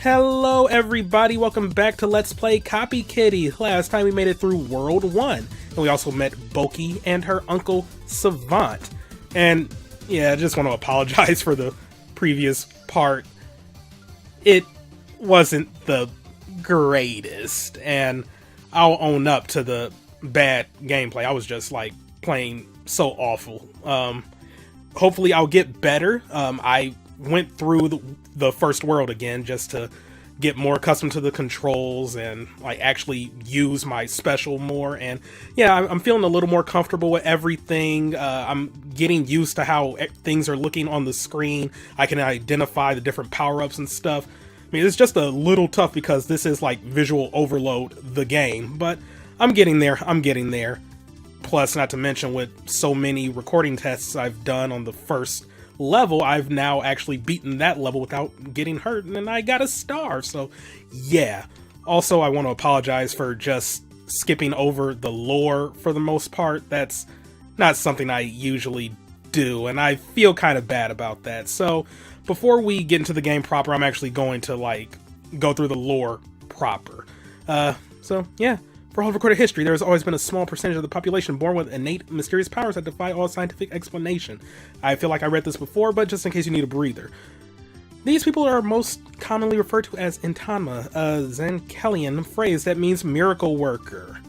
Hello everybody, welcome back to Let's Play Copy Kitty. Last time we made it through World 1, and we also met Boki and her uncle Savant. And yeah, I just want to apologize for the previous part. It wasn't the greatest, and I'll own up to the bad gameplay. I was just like playing so awful. Hopefully I'll get better. I went through the first world again just to get more accustomed to the controls and like actually use my special more, and yeah, I'm feeling a little more comfortable with everything. I'm getting used to how things are looking on the screen. I can identify the different power-ups and stuff. I mean, it's just a little tough because this is like visual overload the game, but I'm getting there. Plus, not to mention, with so many recording tests I've done on the first level, I've now actually beaten that level without getting hurt, and I got a star, so yeah. Also, I want to apologize for just skipping over the lore for the most part. That's not something I usually do, and I feel kind of bad about that. So before we get into the game proper, I'm actually going to like go through the lore proper. So yeah. For all of recorded history, there has always been a small percentage of the population born with innate, mysterious powers that defy all scientific explanation. I feel like I read this before, but just in case you need a breather. These people are most commonly referred to as Intanma, a Zankelian phrase that means miracle worker.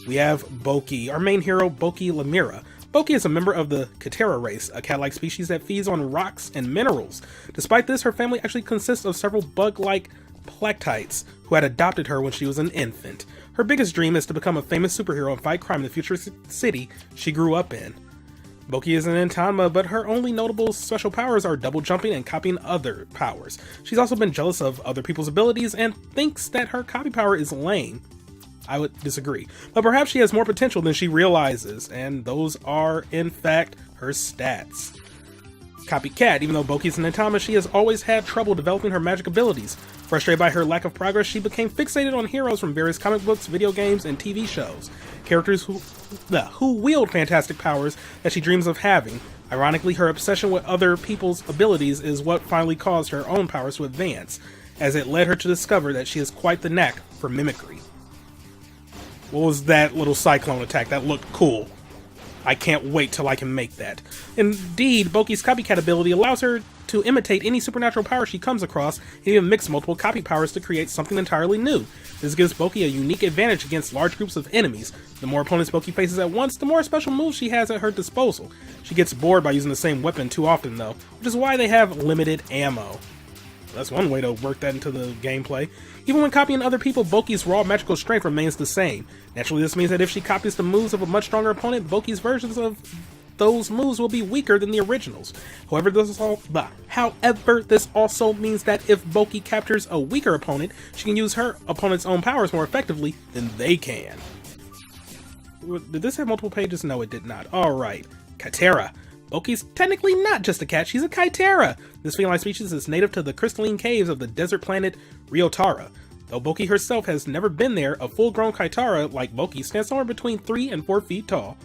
We have Boki, our main hero, Boki Lemira. Boki is a member of the Katera race, a cat-like species that feeds on rocks and minerals. Despite this, her family actually consists of several bug-like Plectites who had adopted her when she was an infant. Her biggest dream is to become a famous superhero and fight crime in the futuristic city she grew up in. Boki is an Intanma, but her only notable special powers are double jumping and copying other powers. She's also been jealous of other people's abilities and thinks that her copy power is lame. I would disagree, but perhaps she has more potential than she realizes, and those are, in fact, her stats. Copycat. Even though Boki is an Intanma, she has always had trouble developing her magic abilities. Frustrated by her lack of progress, she became fixated on heroes from various comic books, video games, and TV shows. Characters who wield fantastic powers that she dreams of having. Ironically, her obsession with other people's abilities is what finally caused her own powers to advance, as it led her to discover that she has quite the knack for mimicry. What was that little cyclone attack? That looked cool. I can't wait till I can make that. Indeed, Boki's copycat ability allows her to imitate any supernatural power she comes across and even mix multiple copy powers to create something entirely new. This gives Boki a unique advantage against large groups of enemies. The more opponents Boki faces at once, the more special moves she has at her disposal. She gets bored by using the same weapon too often though, which is why they have limited ammo. That's one way to work that into the gameplay. Even when copying other people, Boki's raw magical strength remains the same. Naturally, this means that if she copies the moves of a much stronger opponent, Boki's versions of those moves will be weaker than the originals. However, this also means that if Boki captures a weaker opponent, she can use her opponent's own powers more effectively than they can. Did this have multiple pages? No, it did not. Alright, Katera. Boki's technically not just a cat, she's a Chitera. This feline species is native to the crystalline caves of the desert planet Ryotara. Though Boki herself has never been there, a full-grown Chitera like Boki stands somewhere between 3 and 4 feet tall.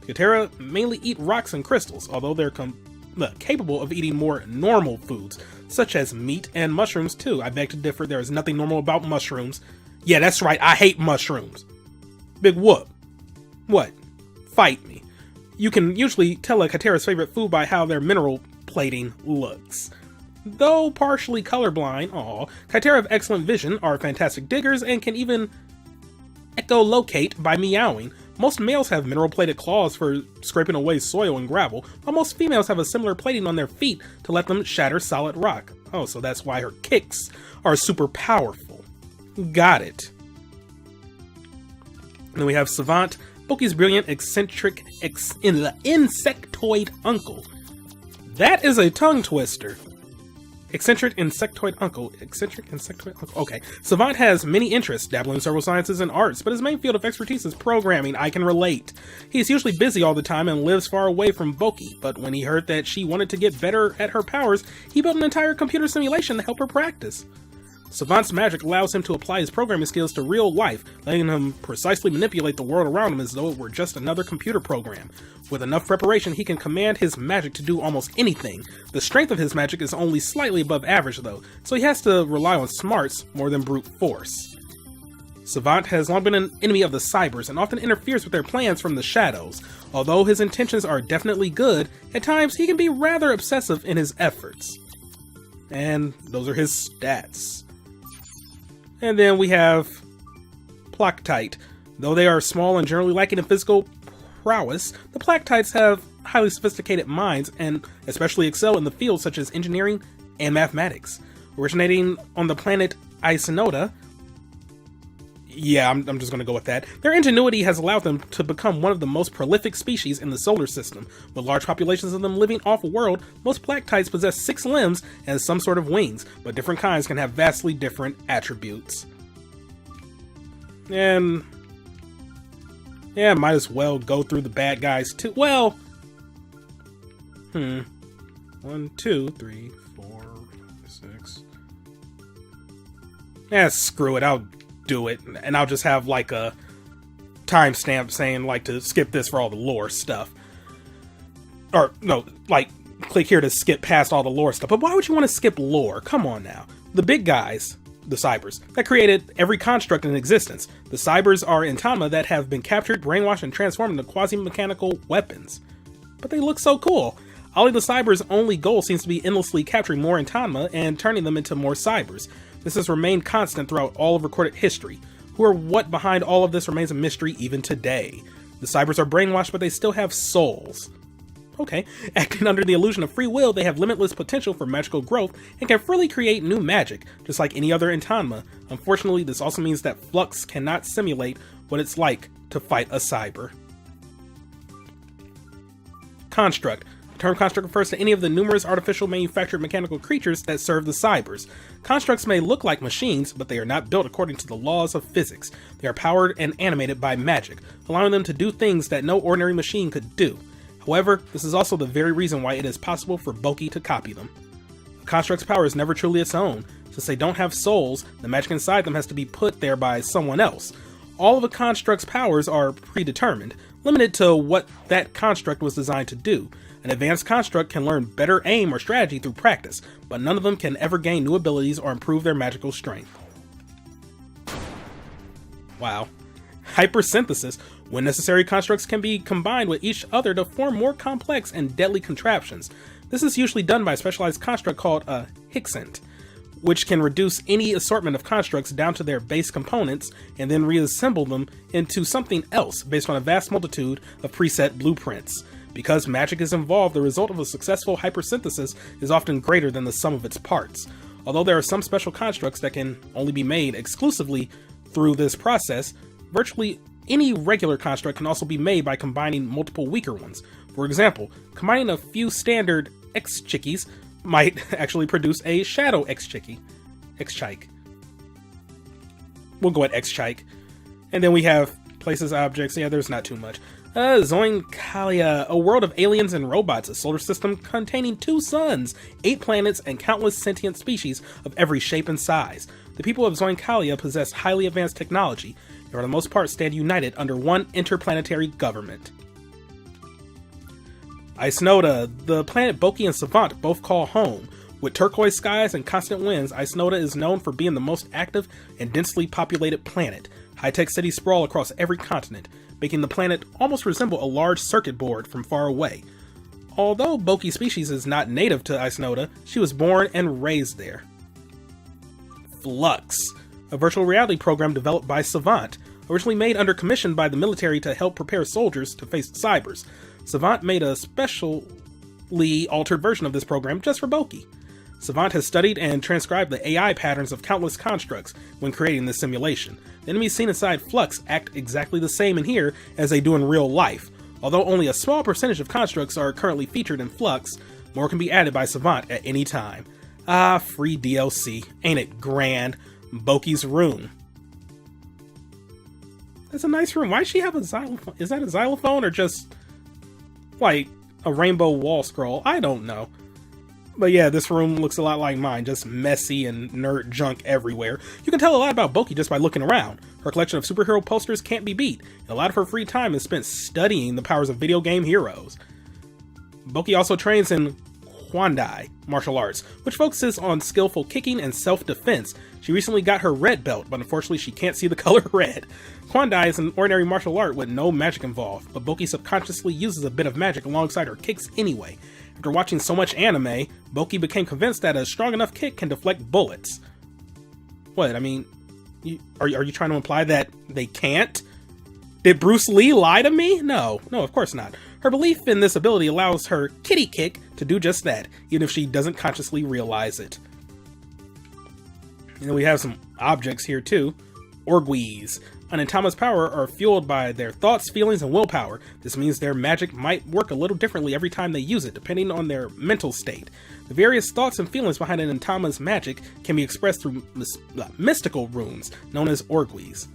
Chitera mainly eat rocks and crystals, although they're capable of eating more normal foods, such as meat and mushrooms too. I beg to differ, there is nothing normal about mushrooms. Yeah, that's right, I hate mushrooms. Big whoop. What? Fight me. You can usually tell a Chitera's favorite food by how their mineral plating looks. Though partially colorblind, Chitera have excellent vision, are fantastic diggers, and can even echolocate by meowing. Most males have mineral-plated claws for scraping away soil and gravel, while most females have a similar plating on their feet to let them shatter solid rock. Oh, so that's why her kicks are super powerful. Got it. And then we have Savant, Boki's brilliant, eccentric, insectoid uncle. That is a tongue twister. Eccentric insectoid uncle. Okay. Savant has many interests, dabbling in several sciences and arts, but his main field of expertise is programming. I can relate. He's usually busy all the time and lives far away from Boki, but when he heard that she wanted to get better at her powers, he built an entire computer simulation to help her practice. Savant's magic allows him to apply his programming skills to real life, letting him precisely manipulate the world around him as though it were just another computer program. With enough preparation, he can command his magic to do almost anything. The strength of his magic is only slightly above average though, so he has to rely on smarts more than brute force. Savant has long been an enemy of the Cybers and often interferes with their plans from the shadows. Although his intentions are definitely good, at times he can be rather obsessive in his efforts. And those are his stats. And then we have Plactite. Though they are small and generally lacking in physical prowess, the Plactites have highly sophisticated minds and especially excel in the fields such as engineering and mathematics. Originating on the planet Isonoda, yeah, I'm just going to go with that. Their ingenuity has allowed them to become one of the most prolific species in the solar system. With large populations of them living off-world, most Plactites possess 6 limbs and some sort of wings, but different kinds can have vastly different attributes. And yeah, might as well go through the bad guys too. Well, 1, 2, 3, 4, 6. Yeah, screw it. I'll do it, and I'll just have like a timestamp saying like to skip this for all the lore stuff, or no, like click here to skip past all the lore stuff. But why would you want to skip lore? Come on now. The big guys, the Cybers, that created every construct in existence. The Cybers are Intama that have been captured, brainwashed, and transformed into quasi-mechanical weapons. But they look so cool. Ollie the Cybers' only goal seems to be endlessly capturing more Intama and turning them into more Cybers. This has remained constant throughout all of recorded history. Who or what behind all of this remains a mystery even today. The Cybers are brainwashed, but they still have souls. Okay, acting under the illusion of free will, they have limitless potential for magical growth and can freely create new magic, just like any other Intama. Unfortunately, this also means that Flux cannot simulate what it's like to fight a Cyber. Construct. The term construct refers to any of the numerous artificial manufactured mechanical creatures that serve the Cybers. Constructs may look like machines, but they are not built according to the laws of physics. They are powered and animated by magic, allowing them to do things that no ordinary machine could do. However, this is also the very reason why it is possible for Boki to copy them. A construct's power is never truly its own. Since they don't have souls, the magic inside them has to be put there by someone else. All of a construct's powers are predetermined, limited to what that construct was designed to do. An advanced construct can learn better aim or strategy through practice, but none of them can ever gain new abilities or improve their magical strength. Wow. Hypersynthesis. When necessary, constructs can be combined with each other to form more complex and deadly contraptions. This is usually done by a specialized construct called a Hixent, which can reduce any assortment of constructs down to their base components and then reassemble them into something else based on a vast multitude of preset blueprints. Because magic is involved, the result of a successful hypersynthesis is often greater than the sum of its parts. Although there are some special constructs that can only be made exclusively through this process, virtually any regular construct can also be made by combining multiple weaker ones. For example, combining a few standard X-Chickies might actually produce a Shadow X-Chickie. X-Chike. We'll go at X-Chike. And then we have places, objects. Yeah, there's not too much. Zoinkalia, a world of aliens and robots, a solar system containing 2 suns, 8 planets, and countless sentient species of every shape and size. The people of Zoinkalia possess highly advanced technology, and for the most part stand united under one interplanetary government. Isonoda, the planet Boki and Savant both call home. With turquoise skies and constant winds, Isonoda is known for being the most active and densely populated planet. High-tech cities sprawl across every continent, making the planet almost resemble a large circuit board from far away. Although Boki species is not native to Isonoda, she was born and raised there. Flux, a virtual reality program developed by Savant, originally made under commission by the military to help prepare soldiers to face the Cybers. Savant made a specially altered version of this program just for Boki. Savant has studied and transcribed the AI patterns of countless constructs when creating this simulation. The enemies seen inside Flux act exactly the same in here as they do in real life. Although only a small percentage of constructs are currently featured in Flux, more can be added by Savant at any time. Ah, free DLC. Ain't it grand? Boki's room. That's a nice room. Why does she have a xylophone? Is that a xylophone or just like a rainbow wall scroll? I don't know. But yeah, this room looks a lot like mine, just messy and nerd junk everywhere. You can tell a lot about Boki just by looking around. Her collection of superhero posters can't be beat, and a lot of her free time is spent studying the powers of video game heroes. Boki also trains in Kwandai martial arts, which focuses on skillful kicking and self-defense. She recently got her red belt, but unfortunately she can't see the color red. Kwandai is an ordinary martial art with no magic involved, but Boki subconsciously uses a bit of magic alongside her kicks anyway. After watching so much anime, Boki became convinced that a strong enough kick can deflect bullets. What, I mean, are you trying to imply that they can't? Did Bruce Lee lie to me? No, of course not. Her belief in this ability allows her kitty kick to do just that, even if she doesn't consciously realize it. And then we have some objects here too. Orgwees. An Intama's power are fueled by their thoughts, feelings, and willpower. This means their magic might work a little differently every time they use it, depending on their mental state. The various thoughts and feelings behind an Intama's magic can be expressed through mystical runes, known as Orgwees.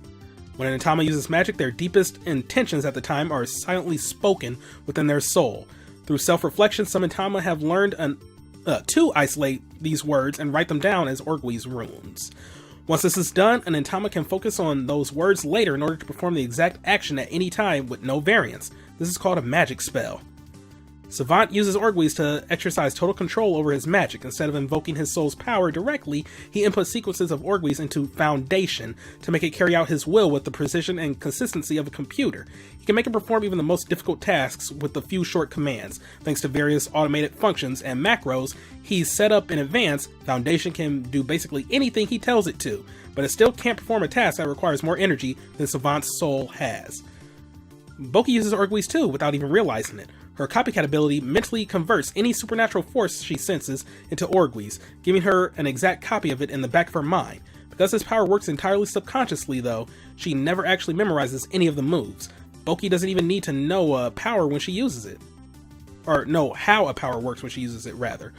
When an Intama uses magic, their deepest intentions at the time are silently spoken within their soul. Through self-reflection, some Intama have learned to isolate these words and write them down as Orgwees runes. Once this is done, an Intama can focus on those words later in order to perform the exact action at any time with no variance. This is called a magic spell. Savant uses Orgwees to exercise total control over his magic. Instead of invoking his soul's power directly, he inputs sequences of Orgwees into Foundation to make it carry out his will with the precision and consistency of a computer. He can make it perform even the most difficult tasks with a few short commands. Thanks to various automated functions and macros he's set up in advance, Foundation can do basically anything he tells it to, but it still can't perform a task that requires more energy than Savant's soul has. Boki uses Orgwees too, without even realizing it. Her copycat ability mentally converts any supernatural force she senses into Orgwees, giving her an exact copy of it in the back of her mind. Because this power works entirely subconsciously though, she never actually memorizes any of the moves. Boki doesn't even need to know power when she uses it. Or know how a power works when she uses it, rather.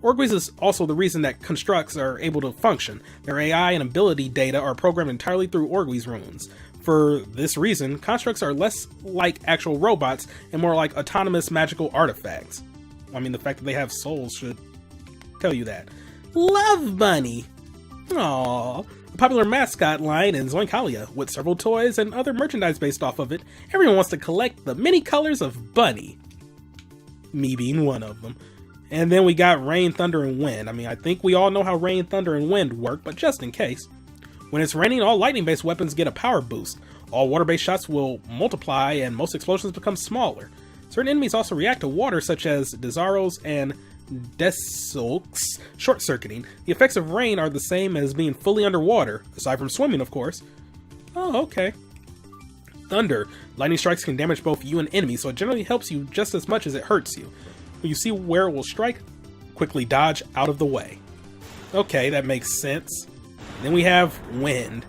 Orgwees is also the reason that constructs are able to function. Their AI and ability data are programmed entirely through Orgwees runes. For this reason, constructs are less like actual robots and more like autonomous magical artifacts. I mean, the fact that they have souls should tell you that. Love Bunny! Aww. A popular mascot line in Zoinkalia, with several toys and other merchandise based off of it. Everyone wants to collect the many colors of Bunny. Me being one of them. And then we got Rain, Thunder, and Wind. I mean, I think we all know how Rain, Thunder, and Wind work, but just in case. When it's raining, all lightning-based weapons get a power boost. All water-based shots will multiply, and most explosions become smaller. Certain enemies also react to water, such as Dezaros and Desulks short-circuiting. The effects of rain are the same as being fully underwater, aside from swimming, of course. Oh, okay. Thunder. Lightning strikes can damage both you and enemies, so it generally helps you just as much as it hurts you. When you see where it will strike, quickly dodge out of the way. Okay, that makes sense. Then we have Wind.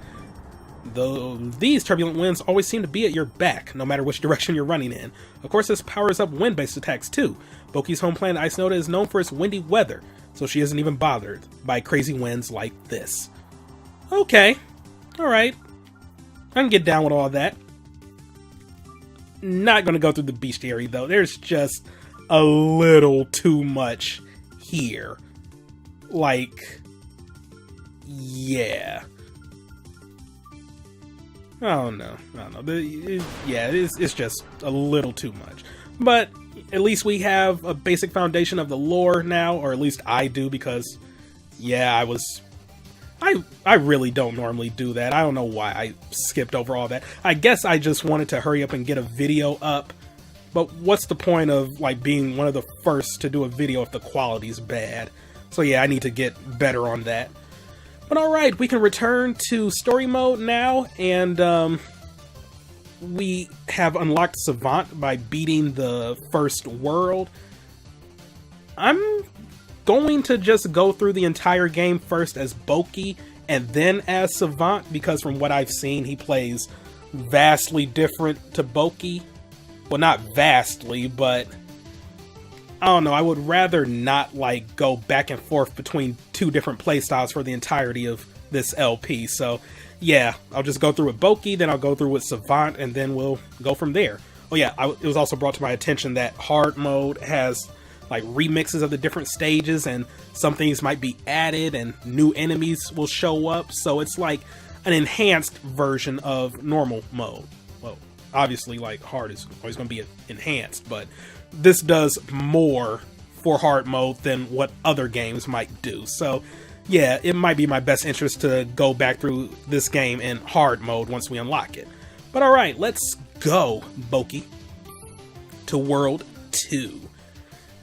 Though these turbulent winds always seem to be at your back, no matter which direction you're running in. Of course, this powers up wind-based attacks too. Boki's home planet Ice Noda is known for its windy weather, so she isn't even bothered by crazy winds like this. Okay, alright. I can get down with all that. Not gonna go through the bestiary though. There's just a little too much here. Like, yeah. I don't know. It's just a little too much. But at least we have a basic foundation of the lore now, or at least I do, because, yeah, I really don't normally do that. I don't know why I skipped over all that. I guess I just wanted to hurry up and get a video up. But what's the point of, like, being one of the first to do a video if the quality's bad? So yeah, I need to get better on that. But alright, we can return to story mode now, and we have unlocked Savant by beating the first world. I'm going to just go through the entire game first as Boki and then as Savant, because from what I've seen, he plays vastly different to Boki. Well, not vastly, but I don't know, I would rather not, like, go back and forth between two different playstyles for the entirety of this LP. So, yeah, I'll just go through with Boki, then I'll go through with Savant, and then we'll go from there. Oh yeah, it was also brought to my attention that hard mode has like remixes of the different stages, and some things might be added and new enemies will show up. So it's like an enhanced version of normal mode. Well, obviously like hard is always going to be enhanced, but this does more for hard mode than what other games might do. So yeah, it might be my best interest to go back through this game in hard mode once we unlock it. But alright, let's go, Boki, to World 2.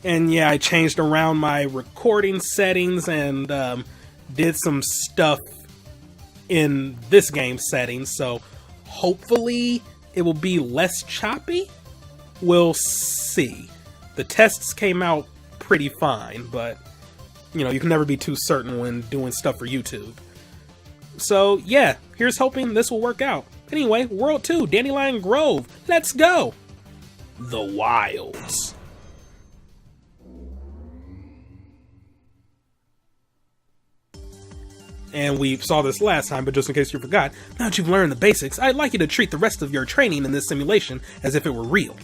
And yeah, I changed around my recording settings and did some stuff in this game settings, so hopefully it will be less choppy. We'll see. The tests came out pretty fine, but you know, you can never be too certain when doing stuff for YouTube. So yeah, here's hoping this will work out. Anyway, World 2, Dandelion Grove, let's go! The Wilds. And we saw this last time, but just in case you forgot, now that you've learned the basics, I'd like you to treat the rest of your training in this simulation as if it were real.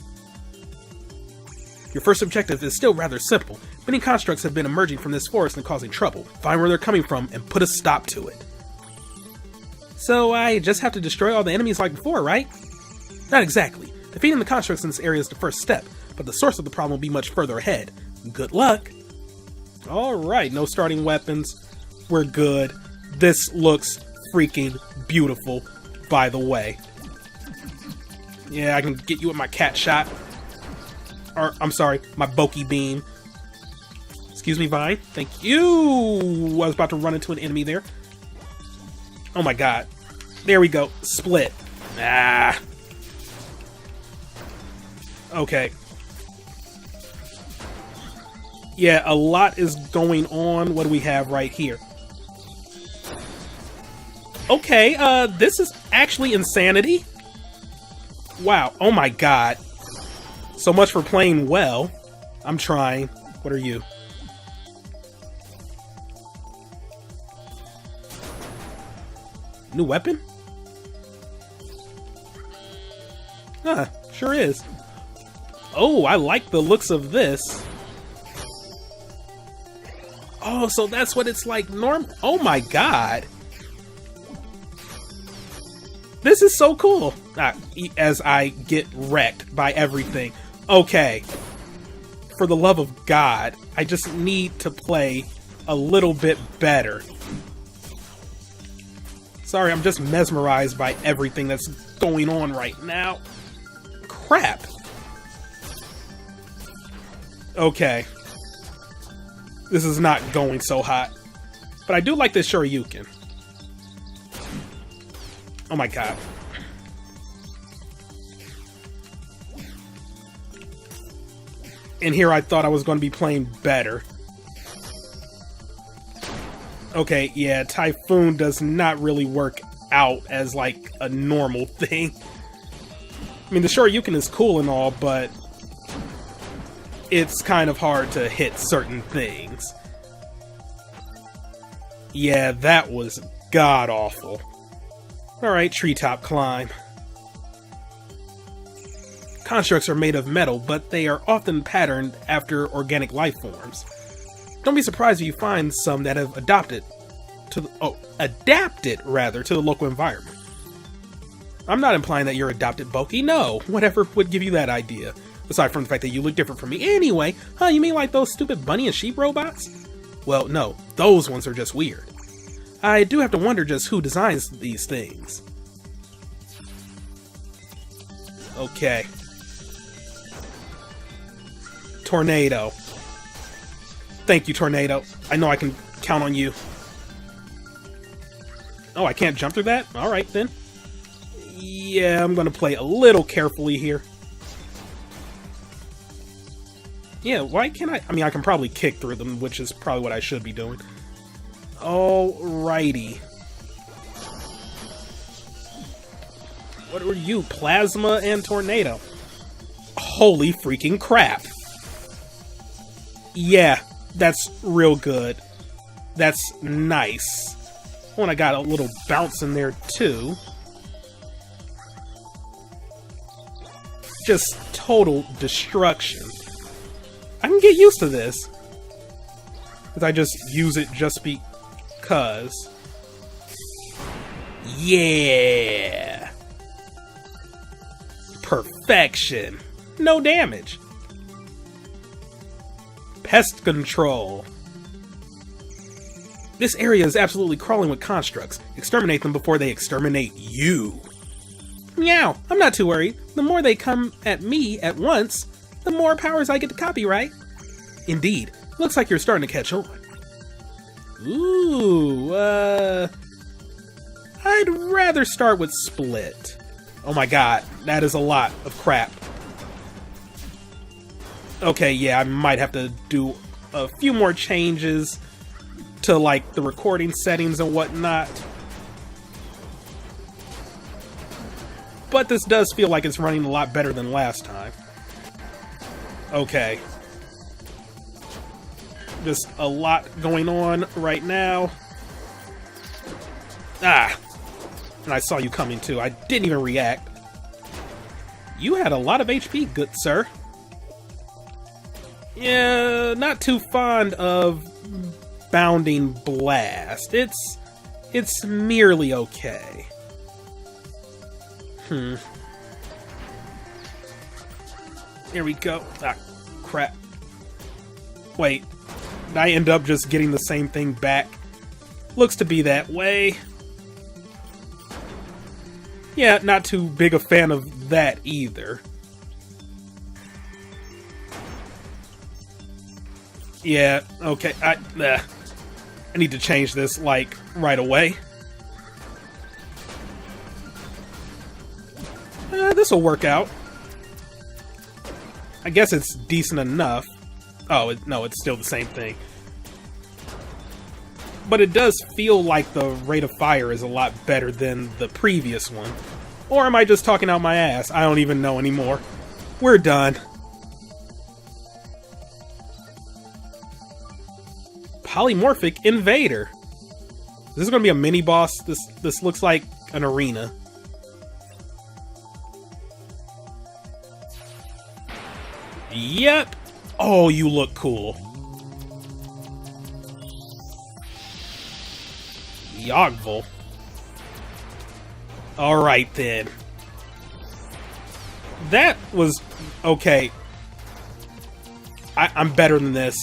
Your first objective is still rather simple. Many constructs have been emerging from this forest and causing trouble. Find where they're coming from and put a stop to it. So I just have to destroy all the enemies like before, right? Not exactly. Defeating the constructs in this area is the first step, but the source of the problem will be much further ahead. Good luck! Alright, no starting weapons. We're good. This looks freaking beautiful, by the way. Yeah, I can get you with my cat shot. Or, I'm sorry, my Boki beam. Excuse me, Vine. Thank you! I was about to run into an enemy there. Oh my god. There we go. Split. Ah. Okay. Yeah, a lot is going on. What do we have right here? Okay, this is actually insanity. Wow. Oh my god. So much for playing well. I'm trying. What are you? New weapon? Huh, sure is. Oh, I like the looks of this. Oh, so that's what it's like normal. Oh my god. This is so cool. As I get wrecked by everything. Okay. For the love of God, I just need to play a little bit better. Sorry, I'm just mesmerized by everything that's going on right now. Crap. Okay. This is not going so hot. But I do like this Shoryuken. Oh my god. And here I thought I was going to be playing better. Okay, yeah, Typhoon does not really work out as like a normal thing. I mean, the Shoryuken is cool and all, but it's kind of hard to hit certain things. Yeah, that was god-awful. Alright, treetop climb. Constructs are made of metal, but they are often patterned after organic life forms. Don't be surprised if you find some that have adapted to the local environment. I'm not implying that you're adopted, Boki. No, whatever would give you that idea. Aside from the fact that you look different from me anyway. Huh, you mean like those stupid bunny and sheep robots? Well, no, those ones are just weird. I do have to wonder just who designs these things. Okay. Tornado. Thank you, Tornado. I know I can count on you. Oh, I can't jump through that? Alright, then. Yeah, I'm gonna play a little carefully here. Yeah, why can't I? I mean, I can probably kick through them, which is probably what I should be doing. Alrighty. What were you? Plasma and Tornado. Holy freaking crap. Yeah, that's real good. That's nice. Oh, and I got a little bounce in there, too. Just total destruction. I can get used to this. Because I just use it just because. Yeah! Perfection. No damage. Pest control. This area is absolutely crawling with constructs. Exterminate them before they exterminate you. Meow, I'm not too worried. The more they come at me at once, the more powers I get to copy, right? Indeed. Looks like you're starting to catch on. Ooh, I'd rather start with Split. Oh my god, that is a lot of crap. Okay, yeah, I might have to do a few more changes to, like, the recording settings and whatnot. But this does feel like it's running a lot better than last time. Okay. Just a lot going on right now. Ah! And I saw you coming too. I didn't even react. You had a lot of HP, good sir. Yeah, not too fond of Bounding Blast. It's merely okay. Here we go. Ah, crap. Wait, did I end up just getting the same thing back? Looks to be that way. Yeah, not too big a fan of that either. Yeah, okay, I need to change this, like, right away. This'll work out. I guess it's decent enough. Oh, no, it's still the same thing. But it does feel like the rate of fire is a lot better than the previous one. Or am I just talking out my ass? I don't even know anymore. We're done. Polymorphic Invader. This is going to be a mini-boss. This looks like an arena. Yep. Oh, you look cool. Yogville. Alright then. That was okay. I'm better than this.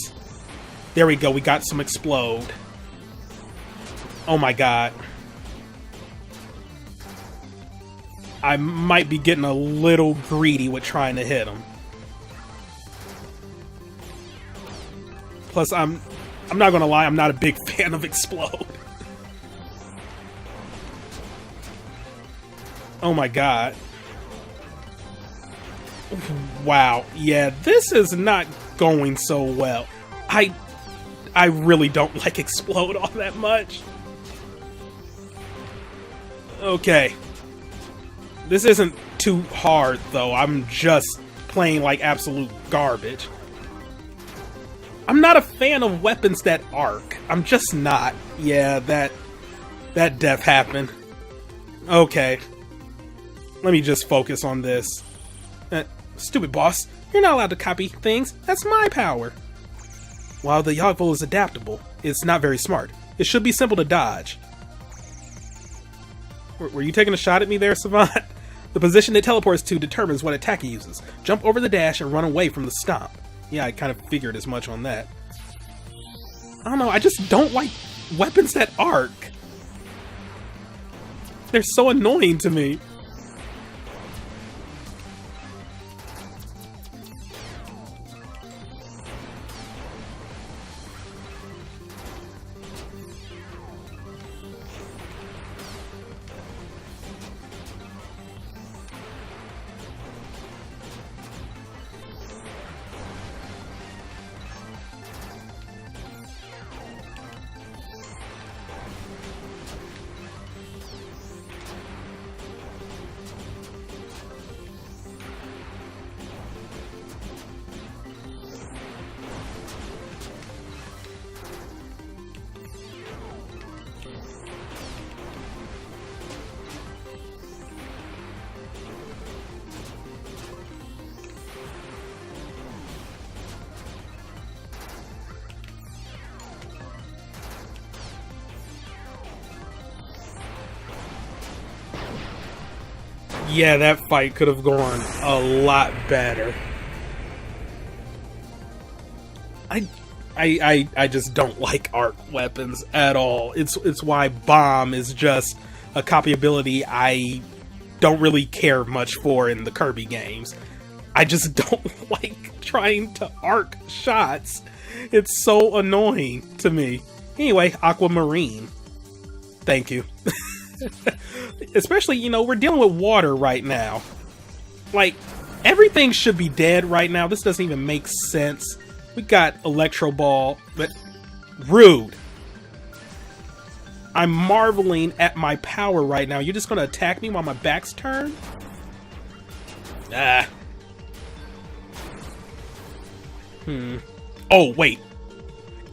There we go, we got some explode. Oh my god. I might be getting a little greedy with trying to hit him. Plus, I'm not gonna lie, I'm not a big fan of explode. Oh my god. Wow, yeah, this is not going so well. I really don't like explode all that much. Okay. This isn't too hard, though. I'm just playing like absolute garbage. I'm not a fan of weapons that arc. I'm just not. Yeah, that death happened. Okay. Let me just focus on this. Stupid boss. You're not allowed to copy things. That's my power. While the Yogville is adaptable, it's not very smart. It should be simple to dodge. Were you taking a shot at me there, Savant? The position it teleports to determines what attack it uses. Jump over the dash and run away from the stomp. Yeah, I kind of figured as much on that. I don't know, I just don't like weapons that arc. They're so annoying to me. Yeah, that fight could have gone a lot better. I just don't like arc weapons at all. It's why bomb is just a copy ability I don't really care much for in the Kirby games. I just don't like trying to arc shots. It's so annoying to me. Anyway, aquamarine. Thank you. Especially, you know, we're dealing with water right now. Like, everything should be dead right now. This doesn't even make sense. We got Electro Ball, but rude. I'm marveling at my power right now. You're just gonna attack me while my back's turned? Ah. Oh, wait.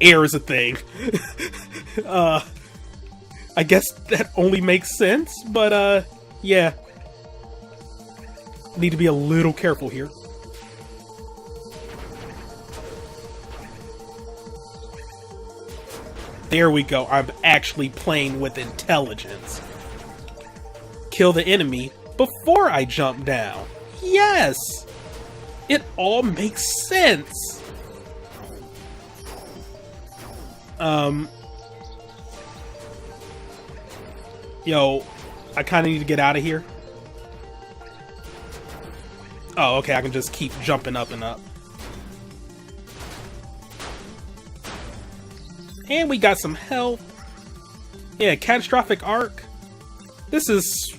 Air is a thing. I guess that only makes sense, but, yeah. Need to be a little careful here. There we go. I'm actually playing with intelligence. Kill the enemy before I jump down. Yes! It all makes sense. Yo, I kind of need to get out of here. Oh, okay, I can just keep jumping up and up. And we got some health. Yeah, catastrophic arc. This is...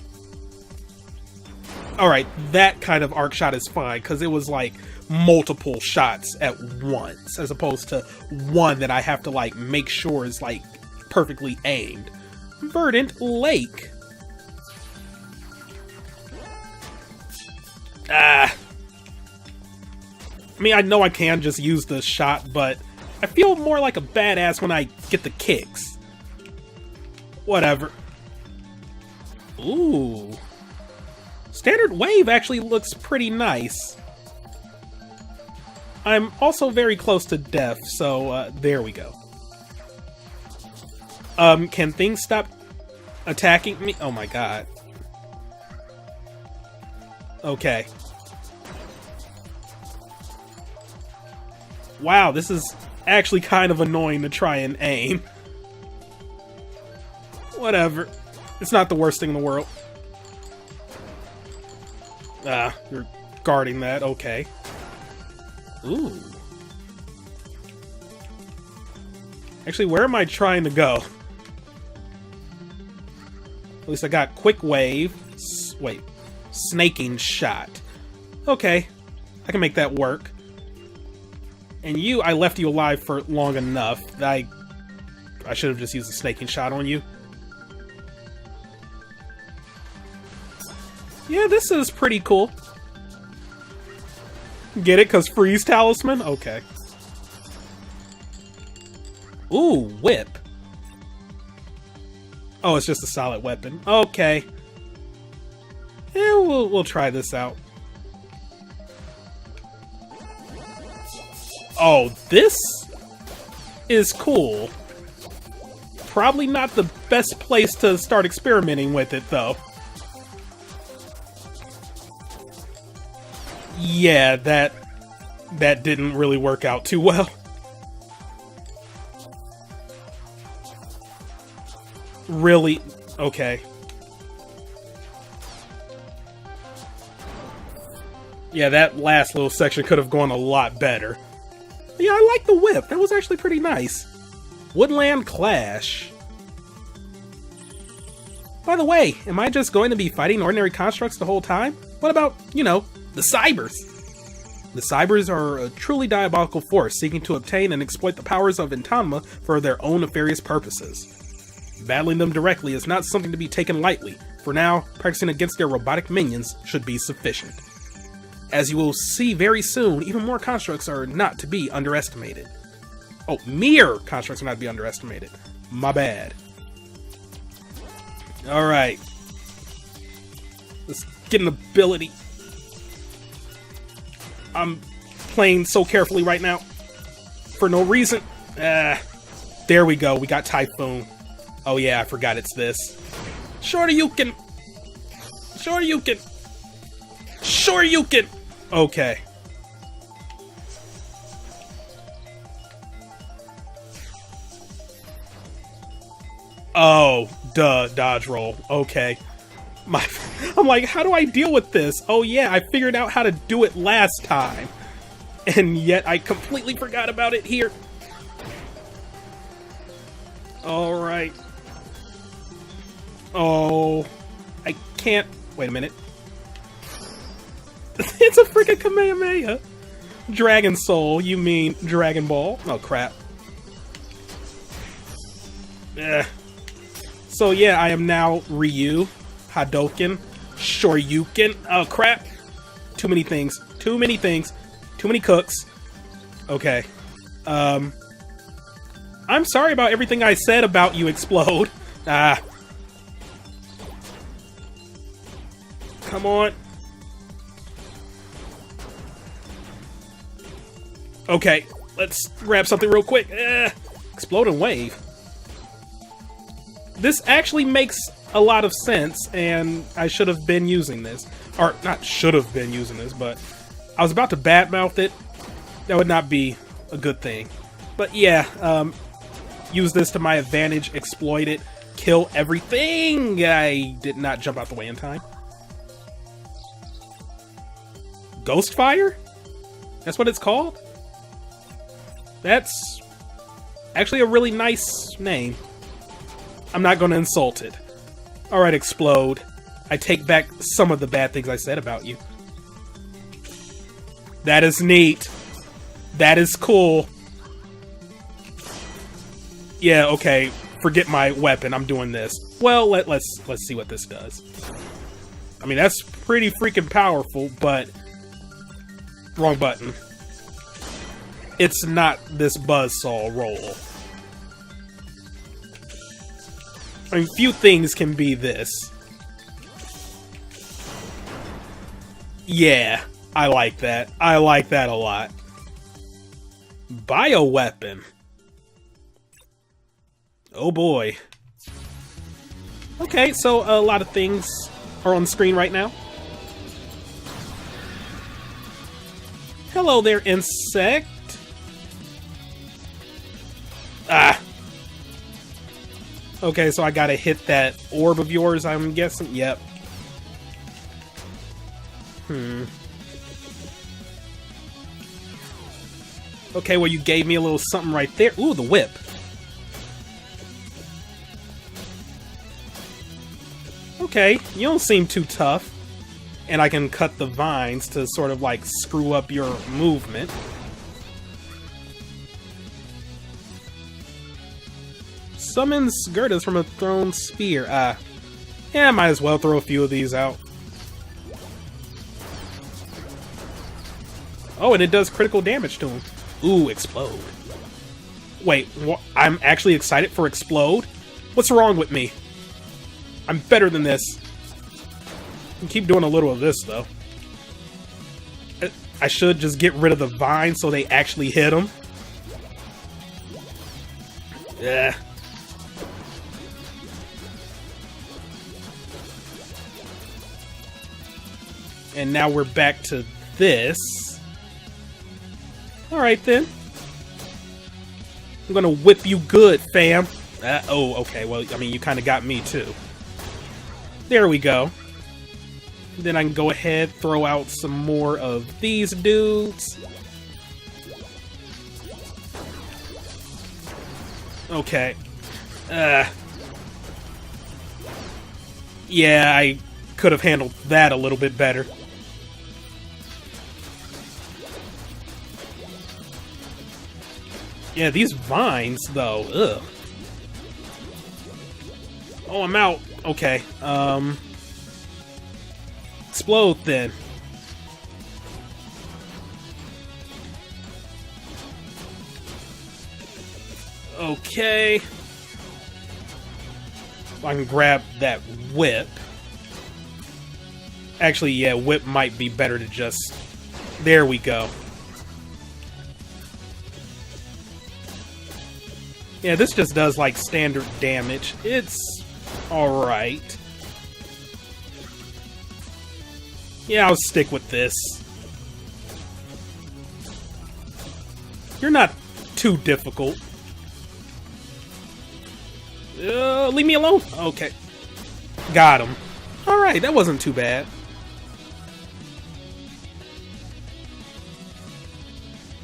Alright, that kind of arc shot is fine, because it was like multiple shots at once, as opposed to one that I have to like make sure is like perfectly aimed. Verdant Lake. I mean, I know I can just use the shot, but I feel more like a badass when I get the kicks. Whatever. Ooh. Standard Wave actually looks pretty nice. I'm also very close to death, so there we go. Can things stop attacking me? Oh my god. Okay. Wow, this is actually kind of annoying to try and aim. Whatever. It's not the worst thing in the world. Ah, you're guarding that. Okay. Ooh. Actually, where am I trying to go? At least I got Quick Wave. Wait. Snaking Shot. Okay. I can make that work. And you, I left you alive for long enough. I should have just used the Snaking Shot on you. Yeah, this is pretty cool. Get it? Because Freeze Talisman? Okay. Ooh, Whip. Oh, it's just a solid weapon. Okay. Yeah, we'll try this out. Oh, this is cool. Probably not the best place to start experimenting with it, though. Yeah, that didn't really work out too well. Really? Okay. Yeah, that last little section could have gone a lot better. Yeah, I like the whip. That was actually pretty nice. Woodland Clash. By the way, am I just going to be fighting ordinary constructs the whole time? What about, you know, the Cybers? The Cybers are a truly diabolical force seeking to obtain and exploit the powers of Entanma for their own nefarious purposes. Battling them directly is not something to be taken lightly. For now, practicing against their robotic minions should be sufficient. As you will see very soon, even more constructs are not to be underestimated. Oh, mere constructs are not to be underestimated. My bad. Alright. Let's get an ability. I'm playing so carefully right now. For no reason. There we go. We got Typhoon. Oh yeah, I forgot it's this. Shoryuken! Shoryuken! Sure you can. Okay. Oh, duh, dodge roll. Okay. I'm like, how do I deal with this? Oh yeah, I figured out how to do it last time. And yet I completely forgot about it here. Alright. Oh, I can't. Wait a minute. It's a freaking Kamehameha. Dragon Soul, you mean Dragon Ball? Oh crap. So yeah, I am now Ryu, Hadouken, Shoryuken. Oh crap. Too many things. Too many things. Too many cooks. Okay. I'm sorry about everything I said about you, Explode. Ah. Come on. Okay, let's grab something real quick. Exploding Wave. This actually makes a lot of sense, and I should have been using this. Or, not should have been using this, but I was about to badmouth it. That would not be a good thing. But yeah, use this to my advantage, exploit it, kill everything! I did not jump out the way in time. Ghost Fire? That's what it's called? That's actually a really nice name. I'm not going to insult it. Alright, Explode. I take back some of the bad things I said about you. That is neat. That is cool. Yeah, okay. Forget my weapon. I'm doing this. Well, let's see what this does. I mean, that's pretty freaking powerful, but wrong button. It's not this buzzsaw roll. I mean, few things can be this. Yeah, I like that. I like that a lot. Bioweapon. Oh boy. Okay, so a lot of things are on the screen right now. Hello there, insect. Ah. Okay, so I gotta hit that orb of yours, I'm guessing? Yep. Okay, well you gave me a little something right there. Ooh, the whip. Okay, you don't seem too tough. And I can cut the vines to sort of like screw up your movement. Summons Gerdas from a thrown spear. Yeah, might as well throw a few of these out. Oh, and it does critical damage to him. Ooh, Explode. Wait, I'm actually excited for Explode? What's wrong with me? I'm better than this. I keep doing a little of this, though. I should just get rid of the vines so they actually hit him. Yeah. And now we're back to this. Alright then. I'm gonna whip you good, fam. Oh, okay, well, I mean, you kind of got me too. There we go. Then I can go ahead, throw out some more of these dudes. Okay. Yeah, I could have handled that a little bit better. Yeah, these vines, though, ugh. Oh, I'm out. Okay, explode, then. Okay. I can grab that whip. Actually, yeah, whip might be better to just... There we go. Yeah, this just does, like, standard damage. It's alright. Yeah, I'll stick with this. You're not too difficult. Leave me alone. Okay. Got him. Alright, that wasn't too bad.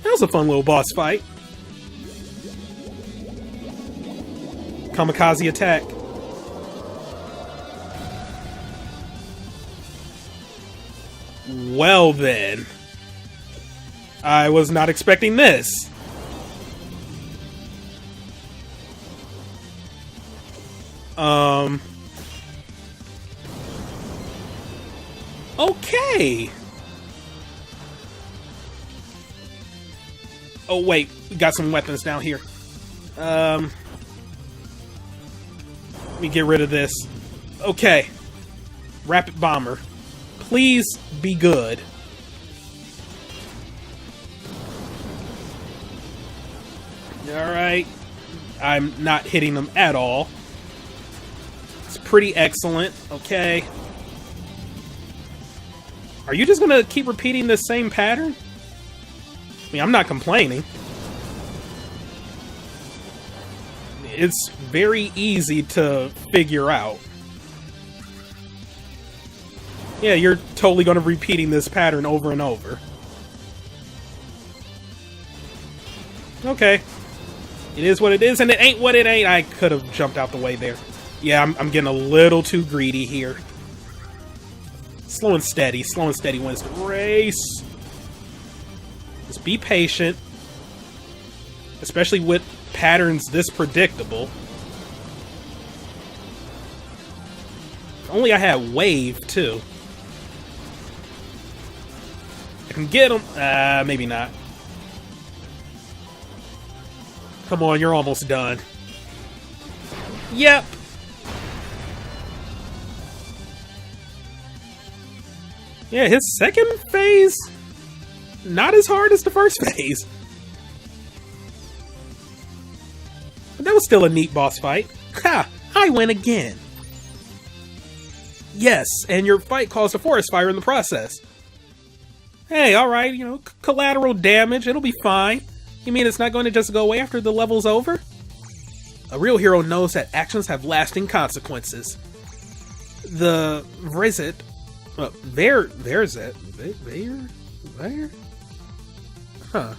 That was a fun little boss fight. Kamikaze attack. Well then. I was not expecting this. Okay. Oh wait, we got some weapons down here. Let me get rid of this. Okay. Rapid bomber. Please be good. Alright. I'm not hitting them at all. It's pretty excellent. Okay. Are you just gonna keep repeating this same pattern? I mean, I'm not complaining. It's very easy to figure out. Yeah, you're totally gonna be repeating this pattern over and over. Okay. It is what it is, and it ain't what it ain't. I could have jumped out the way there. Yeah, I'm getting a little too greedy here. Slow and steady wins the race. Just be patient. Especially with patterns this predictable. If only I had wave, too. I can get him. Maybe not. Come on, you're almost done. Yep. Yeah, his second phase, not as hard as the first phase. But that was still a neat boss fight. Ha! I win again. Yes, and your fight caused a forest fire in the process. Hey, alright, you know, collateral damage, it'll be fine. You mean it's not going to just go away after the level's over? A real hero knows that actions have lasting consequences. The Verzet... Verzet? Huh.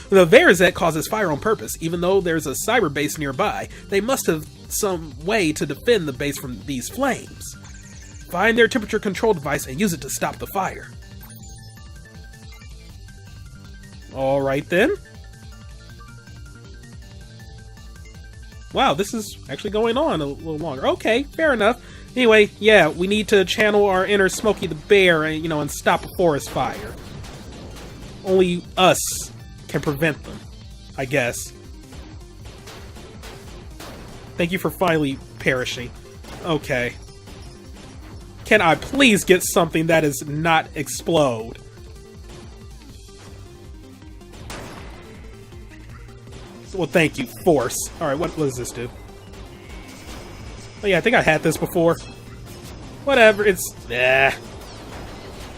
The Verzet causes fire on purpose, even though there's a cyber base nearby. They must have some way to defend the base from these flames. Find their temperature control device and use it to stop the fire. Alright then. Wow, this is actually going on a little longer. Okay, fair enough. Anyway, yeah, we need to channel our inner Smokey the Bear and, you know, and stop a forest fire. Only us can prevent them, I guess. Thank you for finally perishing. Okay. Can I please get something that is not explode? Well, thank you, Force. Alright, what does this do? Oh yeah, I think I had this before. Whatever, it's...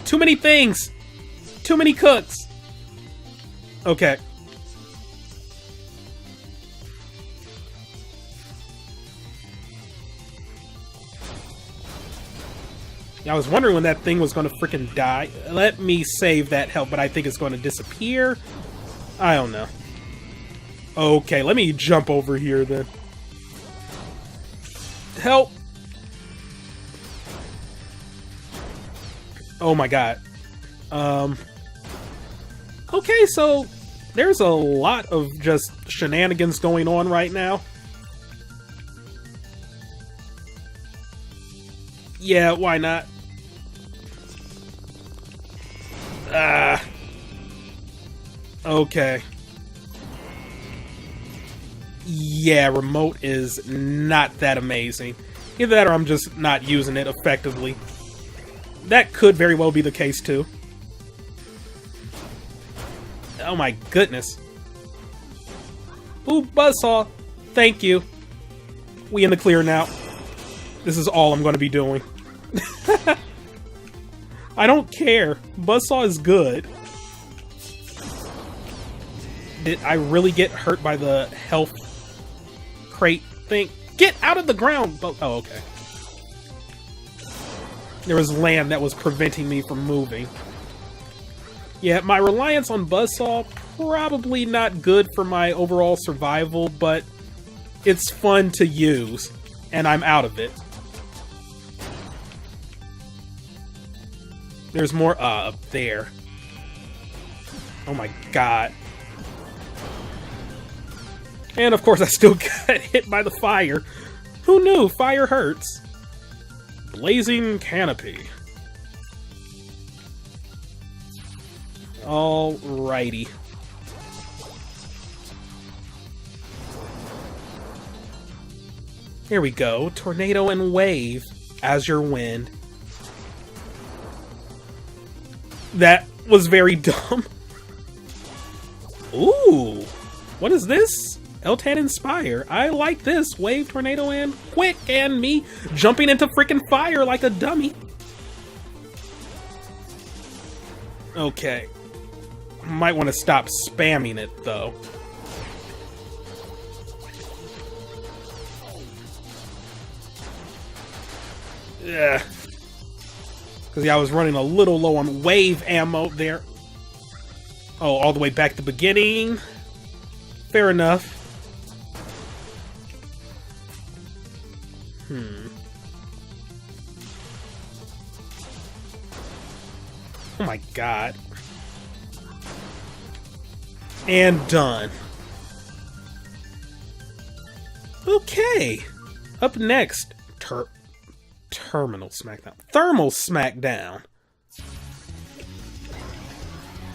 Too many things! Too many cooks! Okay. Yeah, I was wondering when that thing was gonna frickin' die. Let me save that health, but I think it's gonna disappear. I don't know. Okay, let me jump over here then. Help! Oh my god. Okay, so there's a lot of just shenanigans going on right now. Yeah, why not? Okay. Yeah, remote is not that amazing. Either that or I'm just not using it effectively. That could very well be the case too. Oh my goodness. Ooh, buzzsaw. Thank you. We in the clear now. This is all I'm going to be doing. I don't care. Buzzsaw is good. Did I really get hurt by the health crate thing? Get out of the ground! Oh, okay. There was land that was preventing me from moving. Yeah, my reliance on Buzzsaw, probably not good for my overall survival, but it's fun to use, and I'm out of it. There's more, up there. Oh my god. And of course I still got hit by the fire. Who knew fire hurts? Blazing canopy. Alrighty. Here we go. Tornado and wave. Azure wind. That was very dumb. Ooh. What is this? Eltan Inspire. I like this. Wave, tornado, and quick, and me jumping into freaking fire like a dummy. Okay. Might want to stop spamming it, though. Yeah. Because yeah, I was running a little low on wave ammo there. Oh, all the way back to the beginning. Fair enough. Oh my god. And done. Okay. Up next, Terminal Smackdown. Thermal Smackdown.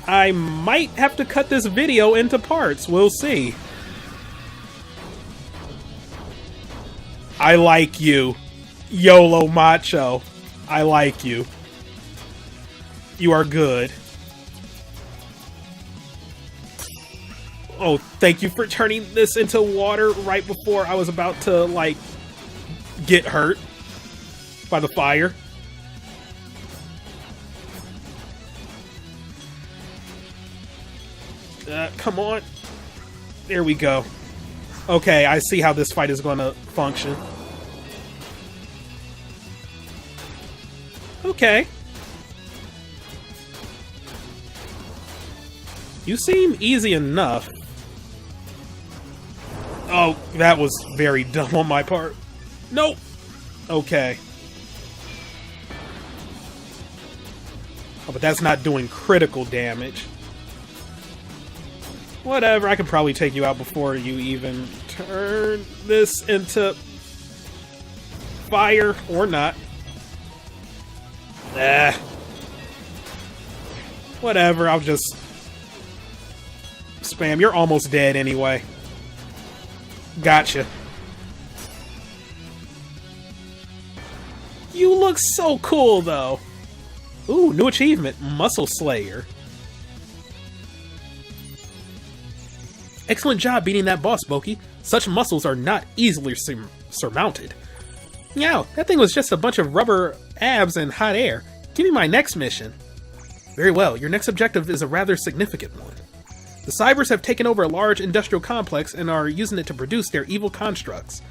I might have to cut this video into parts. We'll see. I like you. YOLO Macho. I like you. You are good. Oh, thank you for turning this into water right before I was about to, like, get hurt by the fire. Come on. There we go. Okay, I see how this fight is going to function. Okay. You seem easy enough. Oh, that was very dumb on my part. Nope. Okay. Oh, but that's not doing critical damage. Whatever, I can probably take you out before you even turn this into fire, or not. Whatever, I'll just spam. You're almost dead anyway. Gotcha. You look so cool, though. Ooh, new achievement, Muscle Slayer. Excellent job beating that boss, Boki. Such muscles are not easily surmounted. Meow, that thing was just a bunch of rubber abs and hot air. Give me my next mission. Very well, your next objective is a rather significant one. The Cybers have taken over a large industrial complex and are using it to produce their evil constructs.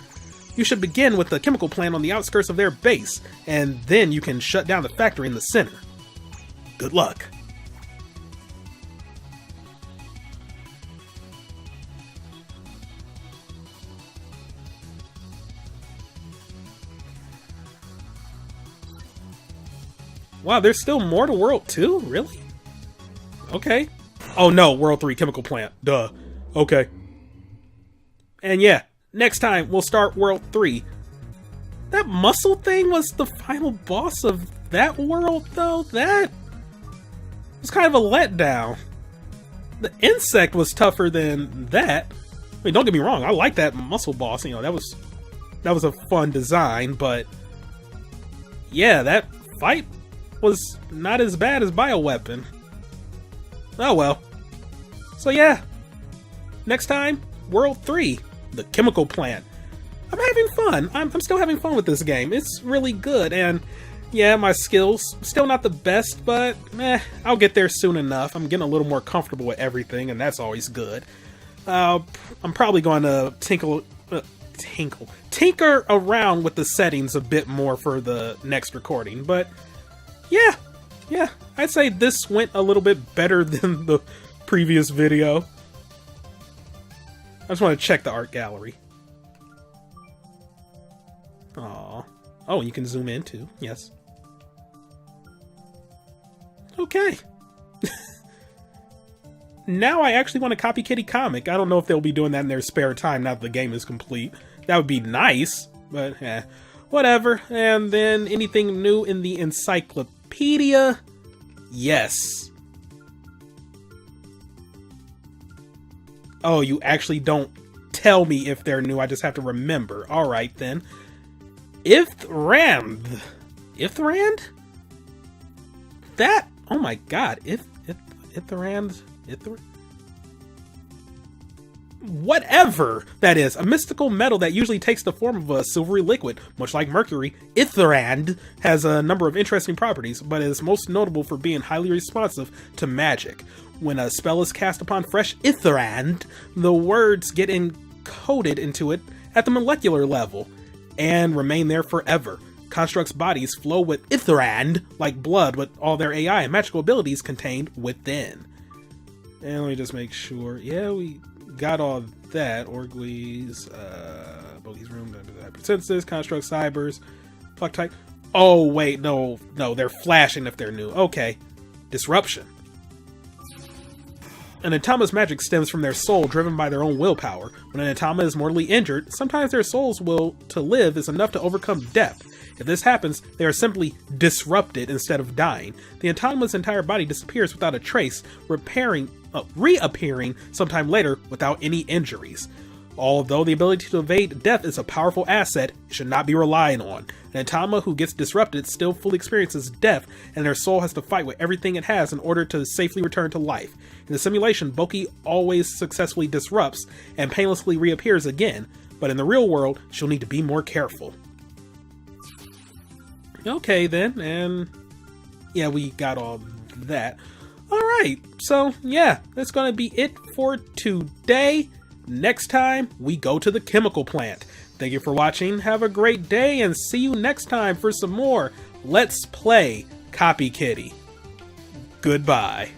You should begin with the chemical plant on the outskirts of their base, and then you can shut down the factory in the center. Good luck. Wow, there's still more to World 2? Really? Okay. Oh no, World 3 chemical plant. Duh. Okay. And yeah, next time we'll start World 3. That muscle thing was the final boss of that world, though? That was kind of a letdown. The insect was tougher than that. I mean, don't get me wrong, I like that muscle boss. You know, that was a fun design, but yeah, that fight was not as bad as Bioweapon. Oh well. So yeah, next time, World 3, the chemical plant. I'm having fun. I'm still having fun with this game. It's really good, and Yeah, my skills, still not the best, but I'll get there soon enough. I'm getting a little more comfortable with everything, and that's always good. I'm probably going to tinker around with the settings a bit more for the next recording, but yeah, I'd say this went a little bit better than the previous video. I just want to check the art gallery. Aww. Oh, you can zoom in too. Yes. Okay. Now I actually want a Copy Kitty comic. I don't know if they'll be doing that in their spare time now that the game is complete. That would be nice, but whatever. And then anything new in the encyclopedia? Yes. Oh, you actually don't tell me if they're new. I just have to remember. Alright then. Ithrand? That? Oh my god. Ithrand? Whatever that is, a mystical metal that usually takes the form of a silvery liquid, much like mercury. Ithrand has a number of interesting properties, but is most notable for being highly responsive to magic. When a spell is cast upon fresh Ithrand, the words get encoded into it at the molecular level and remain there forever. Constructs' bodies flow with Ithrand like blood, with all their AI and magical abilities contained within. And let me just make sure. Yeah, we got all that. Orgleys, Bogey's room, hypersenses, construct cybers, pluck type. Oh, wait, no, they're flashing if they're new. Okay. Disruption. An Atama's magic stems from their soul, driven by their own willpower. When an Atama is mortally injured, sometimes their soul's will to live is enough to overcome death. If this happens, they are simply disrupted instead of dying. The Atama's entire body disappears without a trace, reappearing sometime later without any injuries. Although the ability to evade death is a powerful asset, it should not be relied on. An Atama who gets disrupted still fully experiences death, and their soul has to fight with everything it has in order to safely return to life. In the simulation, Boki always successfully disrupts and painlessly reappears again, but in the real world, she'll need to be more careful. Okay then, and yeah, we got all that. Alright, so yeah, that's gonna be it for today. Next time, we go to the chemical plant. Thank you for watching, have a great day, and see you next time for some more Let's Play Copy Kitty. Goodbye.